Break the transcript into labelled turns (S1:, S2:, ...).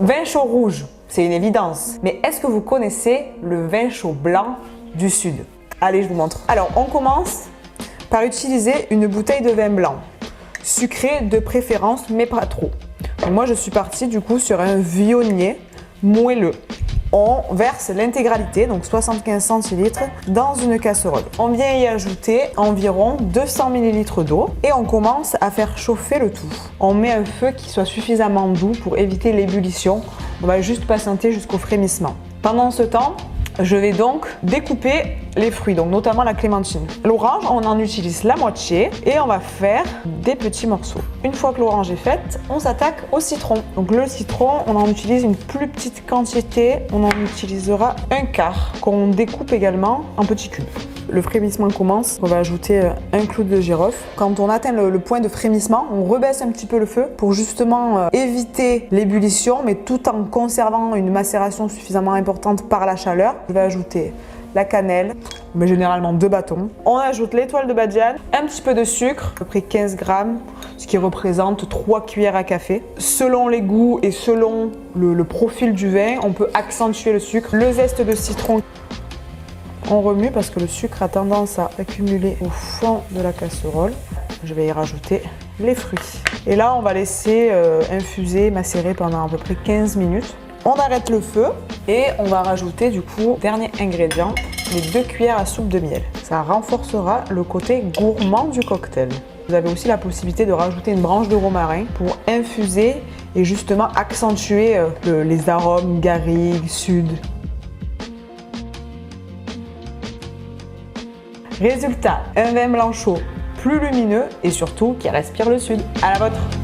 S1: Vin chaud rouge, c'est une évidence. Mais est-ce que vous connaissez le vin chaud blanc du Sud? Allez, je vous montre. Alors, on commence par utiliser une bouteille de vin blanc. Sucré de préférence, mais pas trop. Donc moi, je suis partie du coup sur un vionnier moelleux. On verse l'intégralité, donc 75 centilitres, dans une casserole. On vient y ajouter environ 200 ml d'eau et on commence à faire chauffer le tout. On met un feu qui soit suffisamment doux pour éviter l'ébullition. On va juste patienter jusqu'au frémissement. Pendant ce temps, je vais donc découper les fruits, donc notamment la clémentine. L'orange, on en utilise la moitié et on va faire des petits morceaux. Une fois que l'orange est faite, on s'attaque au citron. Donc le citron, on en utilise une plus petite quantité, on en utilisera un quart qu'on découpe également en petits cubes. Le frémissement commence, on va ajouter un clou de girofle. Quand on atteint le point de frémissement, on rebaisse un petit peu le feu pour justement éviter l'ébullition, mais tout en conservant une macération suffisamment importante par la chaleur. Je vais ajouter la cannelle, mais généralement 2 bâtons. On ajoute l'étoile de badiane, un petit peu de sucre, à peu près 15 grammes, ce qui représente 3 cuillères à café. Selon les goûts et selon le profil du vin, on peut accentuer le sucre. Le zeste de citron. On remue parce que le sucre a tendance à accumuler au fond de la casserole. Je vais y rajouter les fruits. Et là, on va laisser infuser, macérer pendant à peu près 15 minutes. On arrête le feu et on va rajouter du coup, dernier ingrédient, les 2 cuillères à soupe de miel. Ça renforcera le côté gourmand du cocktail. Vous avez aussi la possibilité de rajouter une branche de romarin pour infuser et justement accentuer les arômes garrigue, sud. Résultat, un vin blanc chaud plus lumineux et surtout qui respire le sud. À la vôtre!